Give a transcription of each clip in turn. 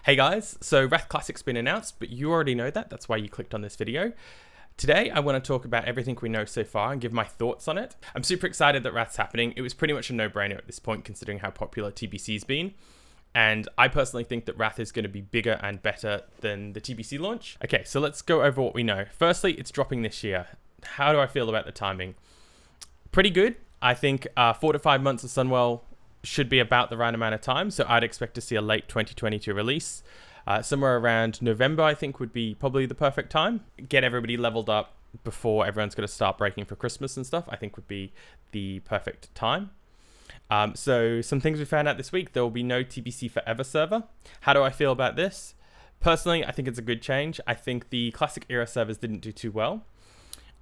Hey guys, so Wrath Classic's been announced, but you already know that. That's why you clicked on this video. Today, I want to talk about everything we know so far and give my thoughts on it. I'm super excited that Wrath's happening. It was pretty much a no-brainer at this point, considering how popular TBC's been. And I personally think that Wrath is going to be bigger and better than the TBC launch. Okay, so let's go over what we know. Firstly, it's dropping this year. How do I feel about the timing? Pretty good. I think 4 to 5 months of Sunwell should be about the right amount of time, so I'd expect to see a late 2022 release. Somewhere around November, I think, would be probably the perfect time. Get everybody leveled up before everyone's going to start breaking for Christmas and stuff, I think would be the perfect time. So some things we found out this week: there will be no TBC Forever server. How do I feel about this? Personally, I think it's a good change. I think the Classic era servers didn't do too well.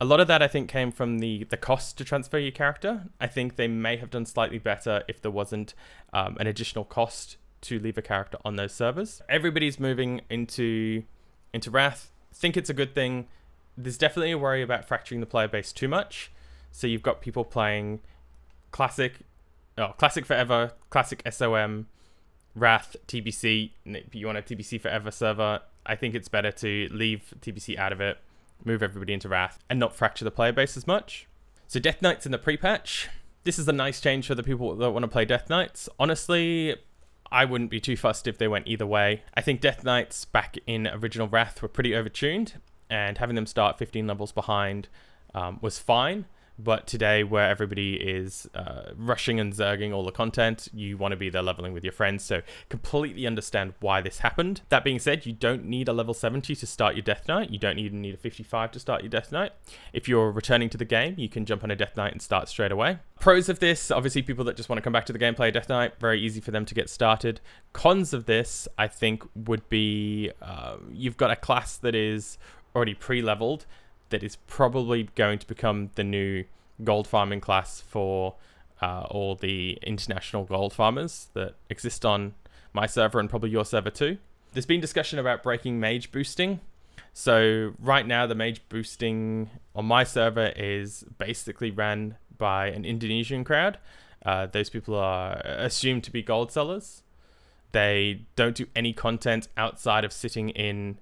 A lot of that, I think, came from the cost to transfer your character. I think they may have done slightly better if there wasn't an additional cost to leave a character on those servers. Everybody's moving into Wrath. I think it's a good thing. There's definitely a worry about fracturing the player base too much. So you've got people playing Classic Forever, Classic SOM, Wrath, TBC. If you want a TBC Forever server, I think it's better to leave TBC out of it, move everybody into Wrath, and not fracture the player base as much. So Death Knights in the pre-patch. This is a nice change for the people that want to play Death Knights. Honestly, I wouldn't be too fussed if they went either way. I think Death Knights back in original Wrath were pretty overtuned, and having them start 15 levels behind was fine. But today, where everybody is rushing and zerging all the content, you want to be there leveling with your friends, so completely understand why this happened. That being said, you don't need a level 70 to start your Death Knight. You don't even need a 55 to start your Death Knight. If you're returning to the game, you can jump on a Death Knight and start straight away. Pros of this, obviously people that just want to come back to the game, play a Death Knight, very easy for them to get started. Cons of this, I think, would be you've got a class that is already pre-leveled, that is probably going to become the new gold farming class for all the international gold farmers that exist on my server and probably your server too. There's been discussion about breaking mage boosting. So right now the mage boosting on my server is basically ran by an Indonesian crowd. Those people are assumed to be gold sellers. They don't do any content outside of sitting in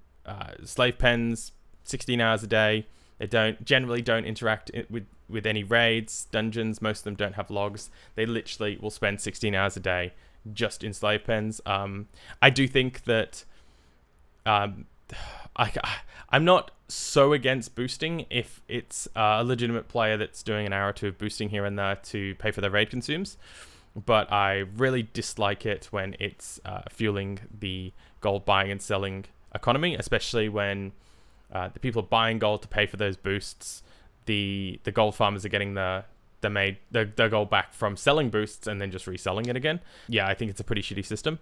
slave pens 16 hours a day. They generally don't interact with any raids, dungeons. Most of them don't have logs. They literally will spend 16 hours a day just in slave pens. I do think that I'm not so against boosting if it's a legitimate player that's doing an hour or two of boosting here and there to pay for their raid consumes. But I really dislike it when it's fueling the gold buying and selling economy, especially when the people are buying gold to pay for those boosts. The gold farmers are getting the gold back from selling boosts and then just reselling it again. Yeah, I think it's a pretty shitty system.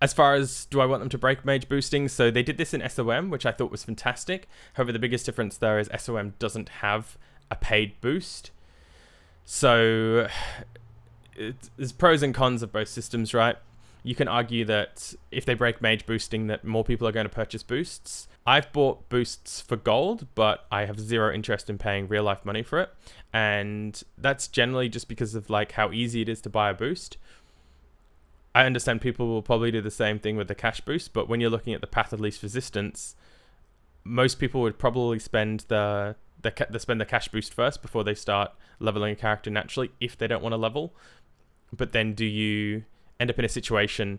As far as do I want them to break mage boosting, so they did this in SOM, which I thought was fantastic. However, the biggest difference there is SOM doesn't have a paid boost. So there's pros and cons of both systems, right? You can argue that if they break mage boosting, that more people are going to purchase boosts. I've bought boosts for gold, but I have zero interest in paying real life money for it. And that's generally just because of like how easy it is to buy a boost. I understand people will probably do the same thing with the cash boost, but when you're looking at the path of least resistance, most people would probably spend the cash boost first before they start leveling a character naturally if they don't want to level. But then do you end up in a situation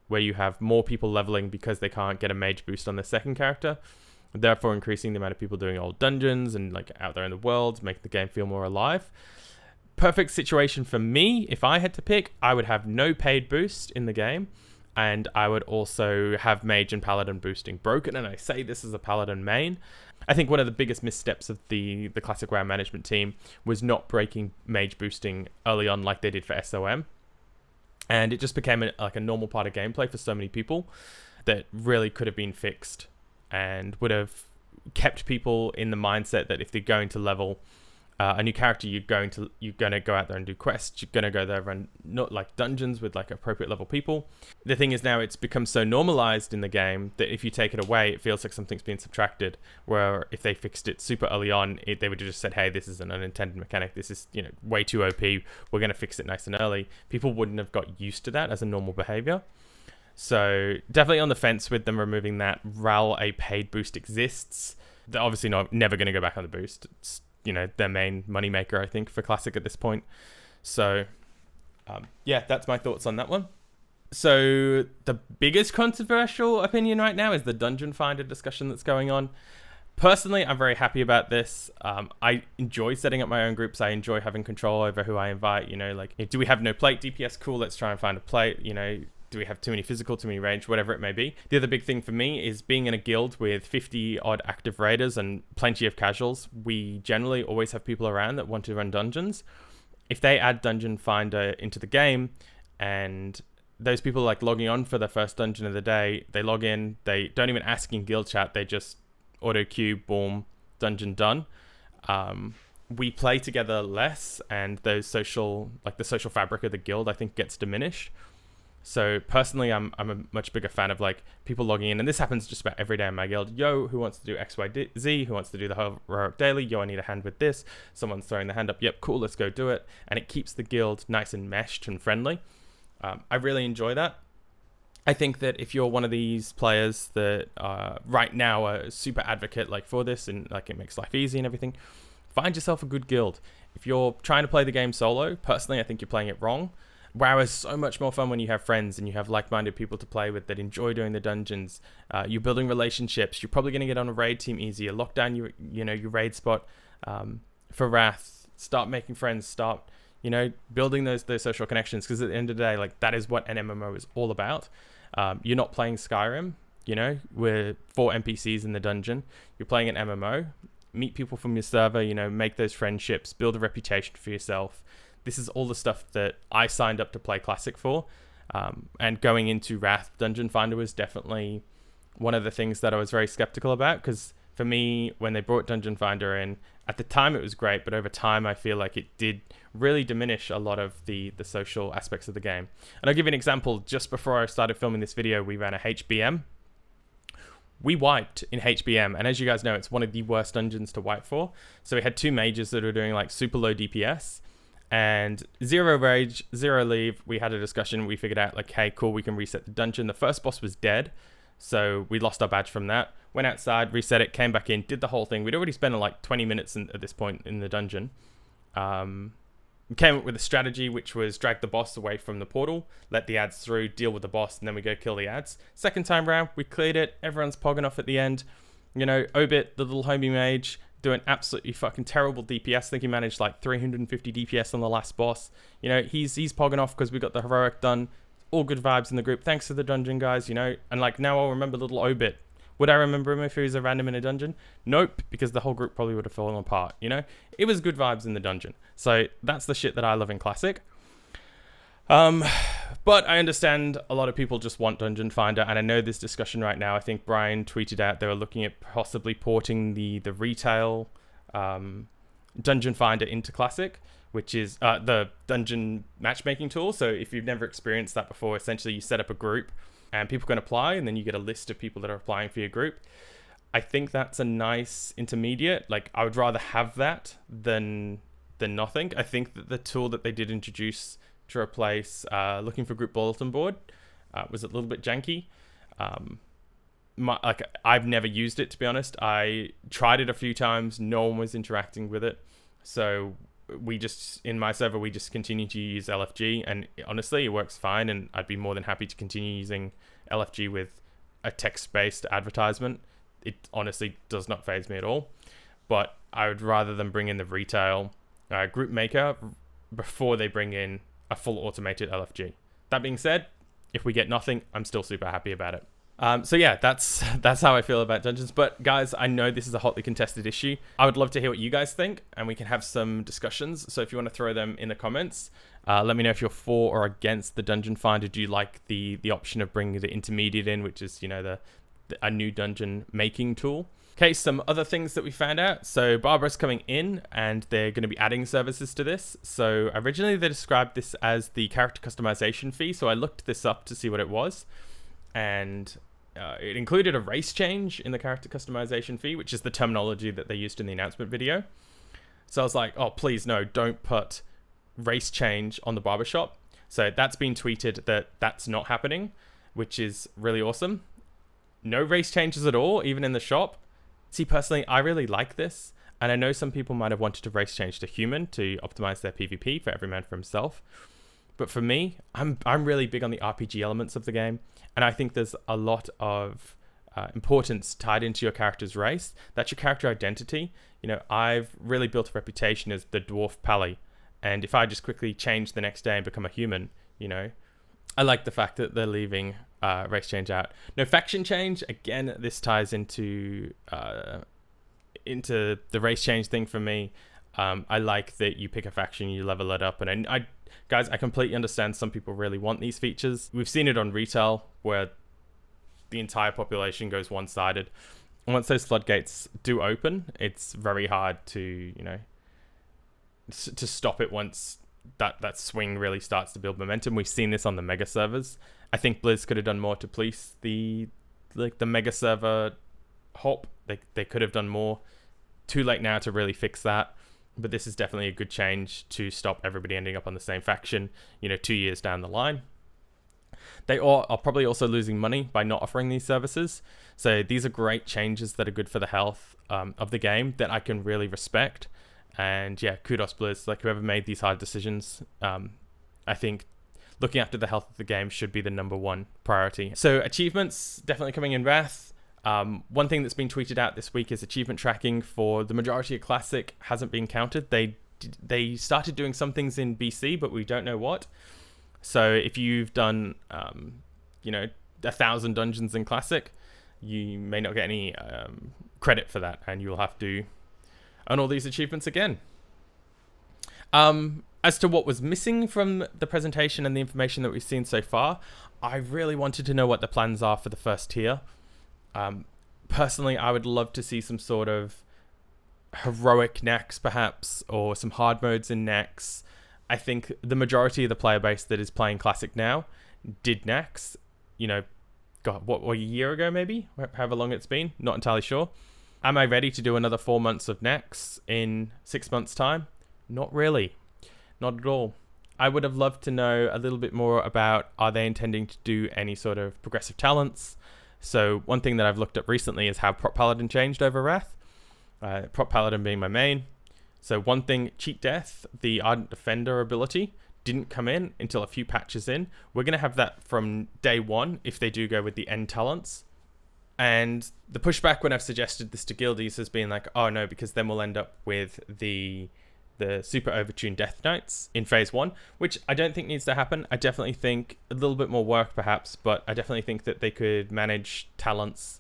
where you have more people leveling because they can't get a mage boost on their second character, therefore increasing the amount of people doing old dungeons and like out there in the world, making the game feel more alive? Perfect situation for me. If I had to pick, I would have no paid boost in the game, and I would also have mage and paladin boosting broken, and I say this as a paladin main. I think one of the biggest missteps of the Classic WoW management team was not breaking mage boosting early on like they did for SOM. And it just became a normal part of gameplay for so many people that really could have been fixed and would have kept people in the mindset that if they're going to level a new character, you're going to go out there and do quests. You're going to go there and not like dungeons with like appropriate level people. The thing is now it's become so normalized in the game that if you take it away, it feels like something's been subtracted. Where if they fixed it super early on, they would have just said, "Hey, this is an unintended mechanic. This is way too OP. We're going to fix it nice and early." People wouldn't have got used to that as a normal behavior. So definitely on the fence with them removing that. While a paid boost exists, they're obviously never going to go back on the boost. It's, you know, their main moneymaker, I think, for Classic at this point. So yeah, that's my thoughts on that one. So the biggest controversial opinion right now is the Dungeon Finder discussion that's going on. Personally, I'm very happy about this. I enjoy setting up my own groups. I enjoy having control over who I invite. You know, like, do we have no plate DPS? Cool, let's try and find a plate. You know, do we have too many physical, too many range, whatever it may be. The other big thing for me is being in a guild with 50 odd active raiders and plenty of casuals. We generally always have people around that want to run dungeons. If they add Dungeon Finder into the game and those people like logging on for the first dungeon of the day, they log in, they don't even ask in guild chat, they just auto queue, boom, dungeon done. We play together less, and those social, like the social fabric of the guild, I think gets diminished. So personally, I'm a much bigger fan of like people logging in, and this happens just about every day in my guild. Yo, who wants to do X, Y, Z? Who wants to do the heroic daily? Yo, I need a hand with this. Someone's throwing the hand up. Yep, cool, let's go do it. And it keeps the guild nice and meshed and friendly. I really enjoy that. I think that if you're one of these players that right now are a super advocate like for this and like it makes life easy and everything, find yourself a good guild. If you're trying to play the game solo, personally, I think you're playing it wrong. WoW is so much more fun when you have friends and you have like-minded people to play with that enjoy doing the dungeons. You're building relationships. You're probably going to get on a raid team easier. Lock down your raid spot for Wrath. Start making friends. Start building those social connections, because at the end of the day, like, that is what an MMO is all about. You're not playing Skyrim, with 4 NPCs in the dungeon. You're playing an MMO. Meet people from your server, make those friendships, build a reputation for yourself. This is all the stuff that I signed up to play Classic for. And going into Wrath, Dungeon Finder was definitely one of the things that I was very skeptical about, because for me, when they brought Dungeon Finder in, at the time it was great, but over time I feel like it did really diminish a lot of the social aspects of the game. And I'll give you an example. Just before I started filming this video, we ran a HBM. We wiped in HBM, and as you guys know, it's one of the worst dungeons to wipe for. So we had 2 mages that were doing like super low DPS, and 0 rage, 0 leave. We had a discussion. We figured out like, hey, cool, we can reset the dungeon. The first boss was dead, so we lost our badge from that. Went outside, reset it, came back in, did the whole thing. We'd already spent like 20 minutes at this point in the dungeon. We came up with a strategy, which was drag the boss away from the portal, let the ads through, deal with the boss, and then we go kill the ads. Second time round, we cleared it. Everyone's pogging off at the end. Obit, the little homie mage, doing absolutely fucking terrible DPS. I think he managed like 350 DPS on the last boss. He's pogging off because we got the heroic done. All good vibes in the group. Thanks to the dungeon guys, and like now I'll remember little Obit. Would I remember him if he was a random in a dungeon? Nope, because the whole group probably would have fallen apart, It was good vibes in the dungeon. So that's the shit that I love in Classic. But I understand a lot of people just want Dungeon Finder, and I know this discussion right now. I think Brian tweeted out they were looking at possibly porting the retail Dungeon Finder into Classic, which is the dungeon matchmaking tool. So if you've never experienced that before, essentially you set up a group and people can apply, and then you get a list of people that are applying for your group. I think that's a nice intermediate. Like, I would rather have that than nothing. I think that the tool that they did introduce to replace looking for group bulletin board was a little bit janky. I've never used it, to be honest. I tried it a few times. No one was interacting with it. So in my server, we just continue to use LFG, and honestly, it works fine, and I'd be more than happy to continue using LFG with a text-based advertisement. It honestly does not faze me at all, but I would rather them bring in the retail group maker before they bring in a full automated LFG. That being said, if we get nothing, I'm still super happy about it. So yeah, that's how I feel about dungeons. But guys, I know this is a hotly contested issue. I would love to hear what you guys think, and we can have some discussions. So if you want to throw them in the comments, let me know if you're for or against the Dungeon Finder. Do you like the option of bringing the intermediate in, which is a new dungeon making tool? Okay, some other things that we found out. So Barbershop's coming in, and they're going to be adding services to this. So originally they described this as the character customization fee. So I looked this up to see what it was, and it included a race change in the character customization fee, which is the terminology that they used in the announcement video. So I was like, oh, please no, don't put race change on the Barbershop. So that's been tweeted that that's not happening. which is really awesome. No race changes at all, even in the shop. See, personally, I really like this. And I know some people might have wanted to race change to human to optimize their PvP for every man for himself. But for me, I'm really big on the RPG elements of the game. And I think there's a lot of importance tied into your character's race. That's your character identity. You know, I've really built a reputation as the dwarf pally. And if I just quickly change the next day and become a human, you know, I like the fact that they're leaving race change out. No faction change. Again, this ties into the race change thing for me. I like that you pick a faction, you level it up, and guys, I completely understand some people really want these features. We've seen it on retail where the entire population goes one-sided. And once those floodgates do open, it's very hard to, you know, to stop it once that swing really starts to build momentum. We've seen this on the mega servers. I think Blizz could have done more to police the mega server hop. They could have done more. Too late now to really fix that. But this is definitely a good change to stop everybody ending up on the same faction, you know, 2 years down the line. They are probably also losing money by not offering these services. So these are great changes that are good for the health of the game that I can really respect. And yeah, kudos Blizz, like whoever made these hard decisions. I think looking after the health of the game should be the #1 priority. So achievements definitely coming in Wrath. One thing that's been tweeted out this week is achievement tracking for the majority of Classic hasn't been counted. They started doing some things in BC, but we don't know what. So if you've done, you know, 1,000 dungeons in Classic, you may not get any credit for that, and you'll have to earn all these achievements again. As to what was missing from the presentation and the information that we've seen so far, I really wanted to know what the plans are for the first tier. Personally, I would love to see some sort of heroic Nax perhaps, or some hard modes in Nax. I think the majority of the player base that is playing Classic now did Nax, you know, God, what, a year ago maybe? However long it's been, not entirely sure. Am I ready to do another 4 months of Nax in 6 months' time? Not really. Not at all. I would have loved to know a little bit more about, are they intending to do any sort of progressive talents? So one thing that I've looked up recently is how Prop Paladin changed over Wrath. Prop Paladin being my main. So one thing, Cheat Death, the Ardent Defender ability, didn't come in until a few patches in. We're going to have that from day one if they do go with the end talents. And the pushback when I've suggested this to guildies has been like, oh no, because then we'll end up with the super overtuned Death Knights in phase 1, which I don't think needs to happen. I definitely think a little bit more work perhaps, but I definitely think that they could manage talents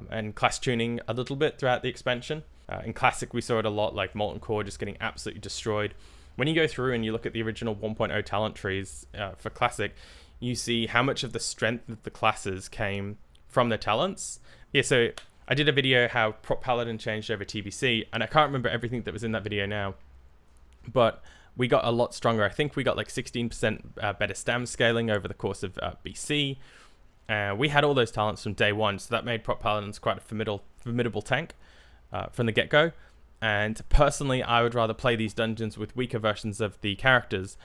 and class tuning a little bit throughout the expansion. In Classic, we saw it a lot, like Molten Core just getting absolutely destroyed. When you go through and you look at the original 1.0 talent trees for Classic, you see how much of the strength of the classes came from the talents. Yeah, so I did a video how Prop Paladin changed over TBC, and I can't remember everything that was in that video now, but we got a lot stronger. I think we got like 16% better stam scaling over the course of BC. We had all those talents from day one, so that made Prop Paladins quite a formidable tank from the get-go. And personally, I would rather play these dungeons with weaker versions of the characters,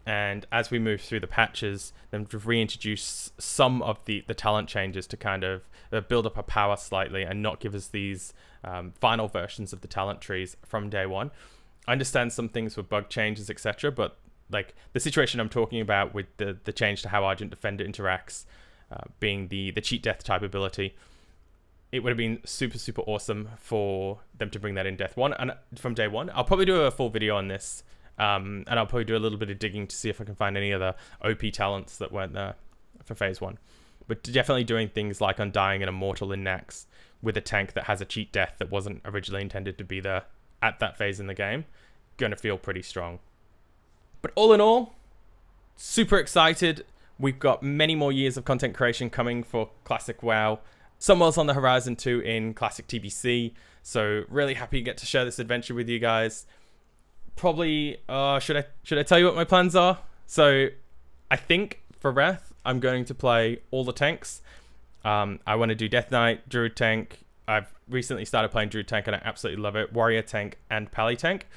and as we move through the patches, then reintroduce some of the talent changes to kind of build up our power slightly and not give us these final versions of the talent trees from day one. I understand some things were bug changes, etc., but like the situation I'm talking about with the change to how Ardent Defender interacts, being the cheat death type ability, it would have been super awesome for them to bring that in Death 1 and from day one. I'll probably do a full video on this, and I'll probably do a little bit of digging to see if I can find any other OP talents that weren't there for phase 1. But definitely doing things like Undying and Immortal in Nax with a tank that has a cheat death that wasn't originally intended to be there at that phase in the game, going to feel pretty strong. But all in all, super excited. We've got many more years of content creation coming for Classic WoW. Some worlds on the horizon too in Classic TBC. So really happy to get to share this adventure with you guys. Probably, should I tell you what my plans are? So I think for Wrath, I'm going to play all the tanks. I want to do Death Knight, Druid tank. I've recently started playing Druid tank and I absolutely love it. Warrior tank and Pally tank.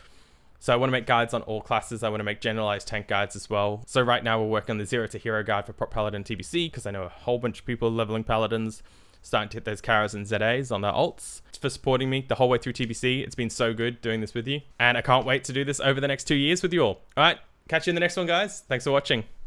So I want to make guides on all classes. I want to make generalized tank guides as well. So right now we're working on the 0 to hero guide for Prop Paladin TBC because I know a whole bunch of people leveling Paladins, starting to hit those Karas and ZAs on their alts. For supporting me the whole way through TBC. It's been so good doing this with you. And I can't wait to do this over the next 2 years with you all. All right, catch you in the next one, guys. Thanks for watching.